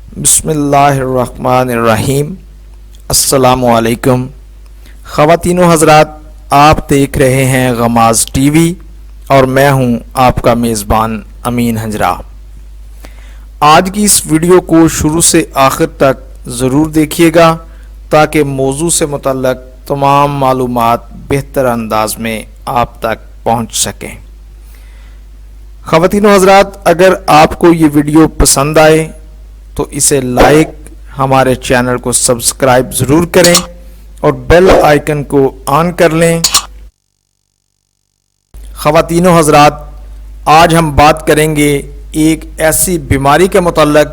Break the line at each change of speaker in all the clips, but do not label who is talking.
بسم اللہ الرحمن الرحیم۔ السلام علیکم خواتین و حضرات، آپ دیکھ رہے ہیں غماز ٹی وی اور میں ہوں آپ کا میزبان امین ہنجرا۔ آج کی اس ویڈیو کو شروع سے آخر تک ضرور دیکھیے گا تاکہ موضوع سے متعلق تمام معلومات بہتر انداز میں آپ تک پہنچ سکیں۔ خواتین و حضرات، اگر آپ کو یہ ویڈیو پسند آئے تو اسے لائک، ہمارے چینل کو سبسکرائب ضرور کریں اور بیل آئیکن کو آن کر لیں۔ خواتین و حضرات، آج ہم بات کریں گے ایک ایسی بیماری کے متعلق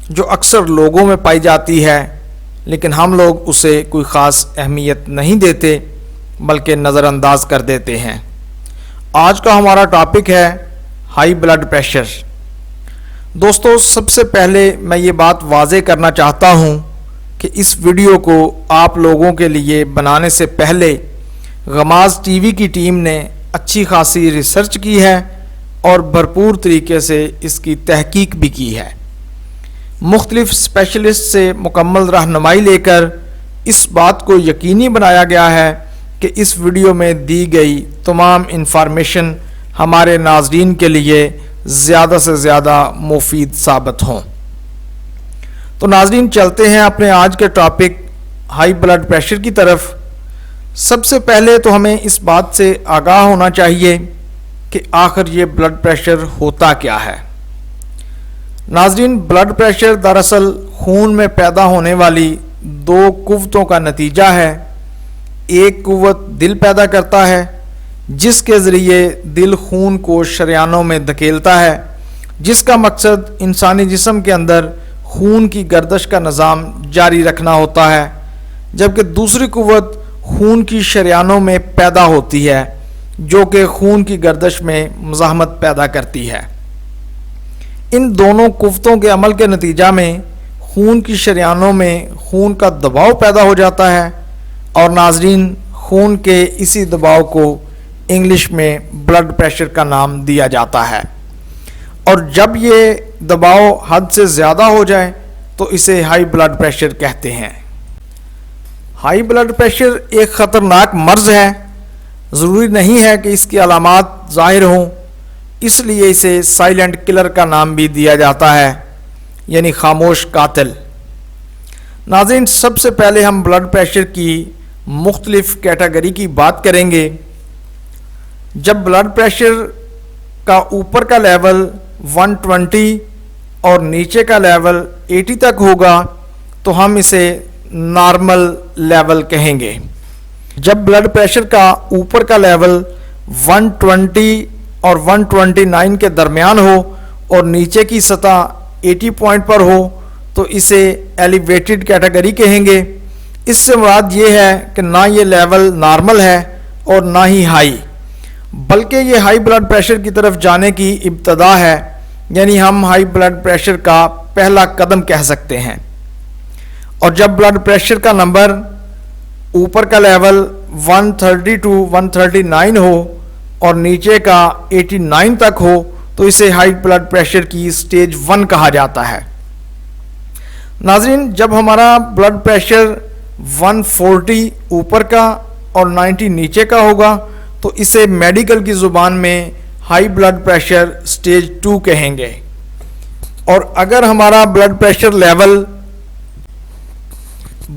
جو اکثر لوگوں میں پائی جاتی ہے، لیکن ہم لوگ اسے کوئی خاص اہمیت نہیں دیتے بلکہ نظر انداز کر دیتے ہیں۔ آج کا ہمارا ٹاپک ہے ہائی بلڈ پریشر۔ دوستو، سب سے پہلے میں یہ بات واضح کرنا چاہتا ہوں کہ اس ویڈیو کو آپ لوگوں کے لیے بنانے سے پہلے غماز ٹی وی کی ٹیم نے اچھی خاصی ریسرچ کی ہے اور بھرپور طریقے سے اس کی تحقیق بھی کی ہے۔ مختلف اسپیشلسٹ سے مکمل رہنمائی لے کر اس بات کو یقینی بنایا گیا ہے کہ اس ویڈیو میں دی گئی تمام انفارمیشن ہمارے ناظرین کے لیے زیادہ سے زیادہ مفید ثابت ہوں۔ تو ناظرین، چلتے ہیں اپنے آج کے ٹاپک ہائی بلڈ پریشر کی طرف۔ سب سے پہلے تو ہمیں اس بات سے آگاہ ہونا چاہیے کہ آخر یہ بلڈ پریشر ہوتا کیا ہے۔ ناظرین، بلڈ پریشر دراصل خون میں پیدا ہونے والی دو قوتوں کا نتیجہ ہے۔ ایک قوت دل پیدا کرتا ہے جس کے ذریعے دل خون کو شریانوں میں دھکیلتا ہے، جس کا مقصد انسانی جسم کے اندر خون کی گردش کا نظام جاری رکھنا ہوتا ہے، جبکہ دوسری قوت خون کی شریانوں میں پیدا ہوتی ہے جو کہ خون کی گردش میں مزاحمت پیدا کرتی ہے۔ ان دونوں قوتوں کے عمل کے نتیجہ میں خون کی شریانوں میں خون کا دباؤ پیدا ہو جاتا ہے اور ناظرین، خون کے اسی دباؤ کو انگلش میں بلڈ پریشر کا نام دیا جاتا ہے، اور جب یہ دباؤ حد سے زیادہ ہو جائے تو اسے ہائی بلڈ پریشر کہتے ہیں۔ ہائی بلڈ پریشر ایک خطرناک مرض ہے۔ ضروری نہیں ہے کہ اس کی علامات ظاہر ہوں، اس لیے اسے سائلنٹ کلر کا نام بھی دیا جاتا ہے، یعنی خاموش قاتل۔ ناظرین، سب سے پہلے ہم بلڈ پریشر کی مختلف کیٹیگری کی بات کریں گے۔ جب بلڈ پریشر کا اوپر کا لیول 120 اور نیچے کا لیول 80 تک ہوگا تو ہم اسے نارمل لیول کہیں گے۔ جب بلڈ پریشر کا اوپر کا لیول 120 اور 129 کے درمیان ہو اور نیچے کی سطح 80 پوائنٹ پر ہو تو اسے ایلیویٹڈ کیٹیگری کہیں گے۔ اس سے مراد یہ ہے کہ نہ یہ لیول نارمل ہے اور نہ ہی ہائی، بلکہ یہ ہائی بلڈ پریشر کی طرف جانے کی ابتدا ہے، یعنی ہم ہائی بلڈ پریشر کا پہلا قدم کہہ سکتے ہیں۔ اور جب بلڈ پریشر کا نمبر اوپر کا لیول 130 to 139 ہو اور نیچے کا 89 تک ہو تو اسے ہائی بلڈ پریشر کی سٹیج 1 کہا جاتا ہے۔ ناظرین، جب ہمارا بلڈ پریشر 140 اوپر کا اور 90 نیچے کا ہوگا تو اسے میڈیکل کی زبان میں ہائی بلڈ پریشر سٹیج 2 کہیں گے۔ اور اگر ہمارا بلڈ پریشر لیول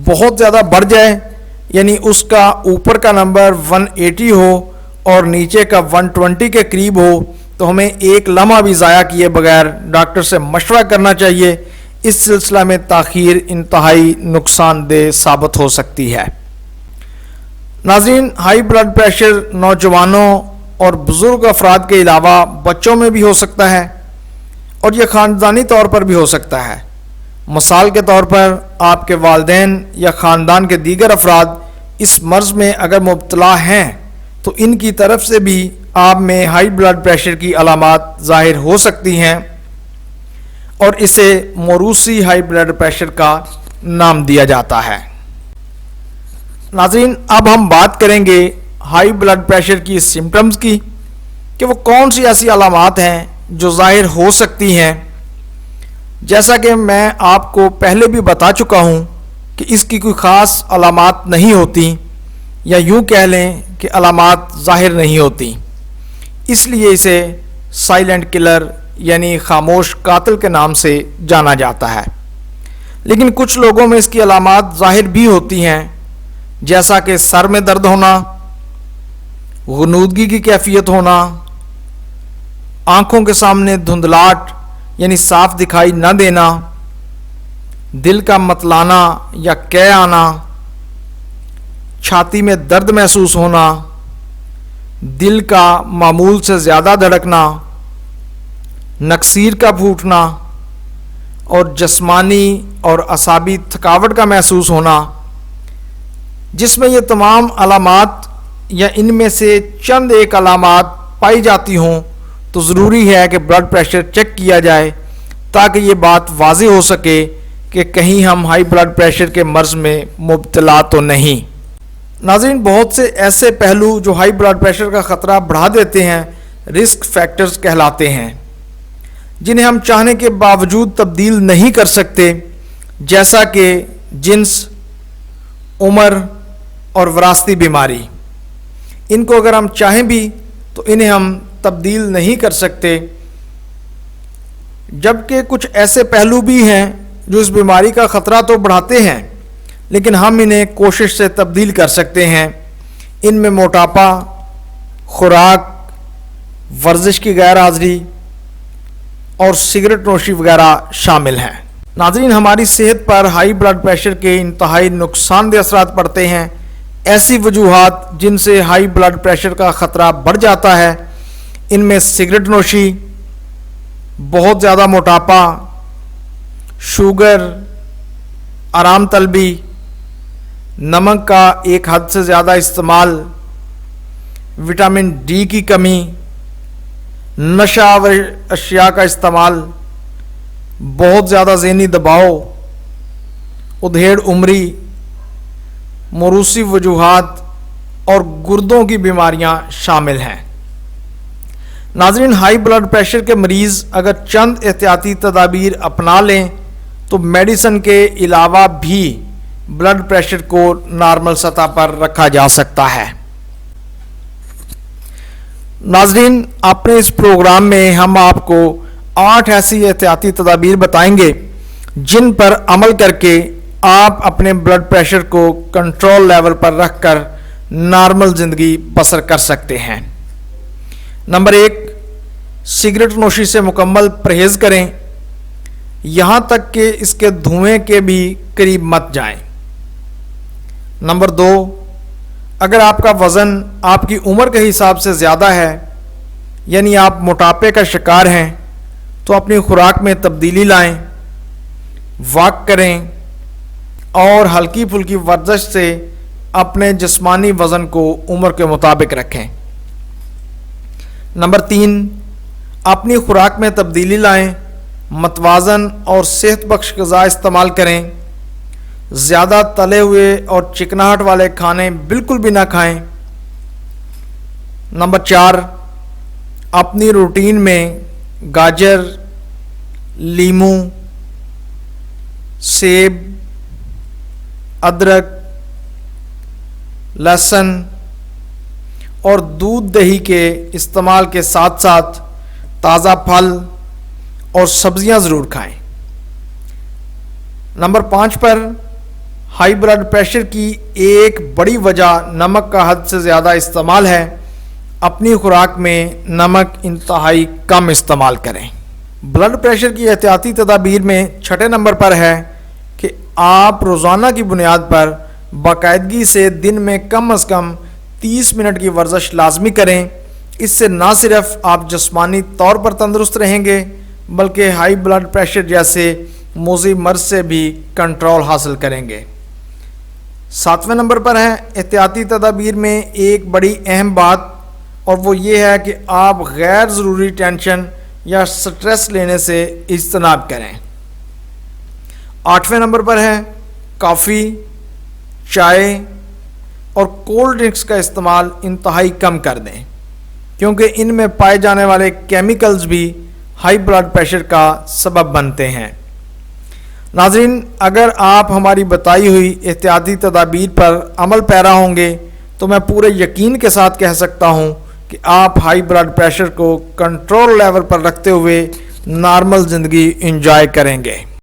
بہت زیادہ بڑھ جائے، یعنی اس کا اوپر کا نمبر 180 ہو اور نیچے کا 120 کے قریب ہو تو ہمیں ایک لمحہ بھی ضائع کیے بغیر ڈاکٹر سے مشورہ کرنا چاہیے۔ اس سلسلہ میں تاخیر انتہائی نقصان دہ ثابت ہو سکتی ہے۔ ناظرین، ہائی بلڈ پریشر نوجوانوں اور بزرگ افراد کے علاوہ بچوں میں بھی ہو سکتا ہے اور یہ خاندانی طور پر بھی ہو سکتا ہے۔ مثال کے طور پر آپ کے والدین یا خاندان کے دیگر افراد اس مرض میں اگر مبتلا ہیں تو ان کی طرف سے بھی آپ میں ہائی بلڈ پریشر کی علامات ظاہر ہو سکتی ہیں اور اسے موروثی ہائی بلڈ پریشر کا نام دیا جاتا ہے۔ ناظرین، اب ہم بات کریں گے ہائی بلڈ پریشر کی سمپٹمز کی کہ وہ کون سی ایسی علامات ہیں جو ظاہر ہو سکتی ہیں۔ جیسا کہ میں آپ کو پہلے بھی بتا چکا ہوں کہ اس کی کوئی خاص علامات نہیں ہوتی، یا یوں کہہ لیں کہ علامات ظاہر نہیں ہوتی، اس لیے اسے سائلنٹ کلر یعنی خاموش قاتل کے نام سے جانا جاتا ہے۔ لیکن کچھ لوگوں میں اس کی علامات ظاہر بھی ہوتی ہیں، جیسا کہ سر میں درد ہونا، غنودگی کی کیفیت ہونا، آنکھوں کے سامنے دھندلاہٹ یعنی صاف دکھائی نہ دینا، دل کا متلانا یا قے آنا، چھاتی میں درد محسوس ہونا، دل کا معمول سے زیادہ دھڑکنا، نکسیر کا پھوٹنا اور جسمانی اور اعصابی تھکاوٹ کا محسوس ہونا۔ جس میں یہ تمام علامات یا ان میں سے چند ایک علامات پائی جاتی ہوں تو ضروری ہے کہ بلڈ پریشر چیک کیا جائے تاکہ یہ بات واضح ہو سکے کہ کہیں ہم ہائی بلڈ پریشر کے مرض میں مبتلا تو نہیں۔ ناظرین، بہت سے ایسے پہلو جو ہائی بلڈ پریشر کا خطرہ بڑھا دیتے ہیں رسک فیکٹرز کہلاتے ہیں، جنہیں ہم چاہنے کے باوجود تبدیل نہیں کر سکتے، جیسا کہ جنس، عمر اور وراثتی بیماری۔ ان کو اگر ہم چاہیں بھی تو انہیں ہم تبدیل نہیں کر سکتے، جبکہ کچھ ایسے پہلو بھی ہیں جو اس بیماری کا خطرہ تو بڑھاتے ہیں لیکن ہم انہیں کوشش سے تبدیل کر سکتے ہیں۔ ان میں موٹاپا، خوراک، ورزش کی غیر حاضری اور سگریٹ نوشی وغیرہ شامل ہیں۔ ناظرین، ہماری صحت پر ہائی بلڈ پریشر کے انتہائی نقصان دہ اثرات پڑتے ہیں۔ ایسی وجوہات جن سے ہائی بلڈ پریشر کا خطرہ بڑھ جاتا ہے، ان میں سگریٹ نوشی، بہت زیادہ موٹاپا، شوگر، آرام طلبی، نمک کا ایک حد سے زیادہ استعمال، وٹامن ڈی کی کمی، نشہ آور اشیاء کا استعمال، بہت زیادہ ذہنی دباؤ، ادھیڑ عمری، موروثی وجوہات اور گردوں کی بیماریاں شامل ہیں۔ ناظرین، ہائی بلڈ پریشر کے مریض اگر چند احتیاطی تدابیر اپنا لیں تو میڈیسن کے علاوہ بھی بلڈ پریشر کو نارمل سطح پر رکھا جا سکتا ہے۔ ناظرین، اپنے اس پروگرام میں ہم آپ کو 8 ایسی احتیاطی تدابیر بتائیں گے جن پر عمل کر کے آپ اپنے بلڈ پریشر کو کنٹرول لیول پر رکھ کر نارمل زندگی بسر کر سکتے ہیں۔ نمبر 1، سگریٹ نوشی سے مکمل پرہیز کریں، یہاں تک کہ اس کے دھوئیں کے بھی قریب مت جائیں۔ نمبر 2، اگر آپ کا وزن آپ کی عمر کے حساب سے زیادہ ہے، یعنی آپ موٹاپے کا شکار ہیں، تو اپنی خوراک میں تبدیلی لائیں، واک کریں اور ہلکی پھلکی ورزش سے اپنے جسمانی وزن کو عمر کے مطابق رکھیں۔ نمبر 3، اپنی خوراک میں تبدیلی لائیں، متوازن اور صحت بخش غذا استعمال کریں، زیادہ تلے ہوئے اور چکناہٹ والے کھانے بالکل بھی نہ کھائیں۔ نمبر 4، اپنی روٹین میں گاجر، لیموں، سیب، ادرک، لہسن اور دودھ دہی کے استعمال کے ساتھ ساتھ تازہ پھل اور سبزیاں ضرور کھائیں۔ نمبر 5 پر ہائی بلڈ پریشر کی ایک بڑی وجہ نمک کا حد سے زیادہ استعمال ہے۔ اپنی خوراک میں نمک انتہائی کم استعمال کریں۔ بلڈ پریشر کی احتیاطی تدابیر میں 6 نمبر پر ہے کہ آپ روزانہ کی بنیاد پر باقاعدگی سے دن میں کم از کم 30 منٹ کی ورزش لازمی کریں۔ اس سے نہ صرف آپ جسمانی طور پر تندرست رہیں گے بلکہ ہائی بلڈ پریشر جیسے موذی مرض سے بھی کنٹرول حاصل کریں گے۔ 7ویں نمبر پر ہے احتیاطی تدابیر میں ایک بڑی اہم بات، اور وہ یہ ہے کہ آپ غیر ضروری ٹینشن یا سٹریس لینے سے اجتناب کریں۔ 8ویں نمبر پر ہے کافی، چائے اور کولڈ ڈرنکس کا استعمال انتہائی کم کر دیں، کیونکہ ان میں پائے جانے والے کیمیکلز بھی ہائی بلڈ پریشر کا سبب بنتے ہیں۔ ناظرین، اگر آپ ہماری بتائی ہوئی احتیاطی تدابیر پر عمل پیرا ہوں گے تو میں پورے یقین کے ساتھ کہہ سکتا ہوں کہ آپ ہائی بلڈ پریشر کو کنٹرول لیول پر رکھتے ہوئے نارمل زندگی انجوائے کریں گے۔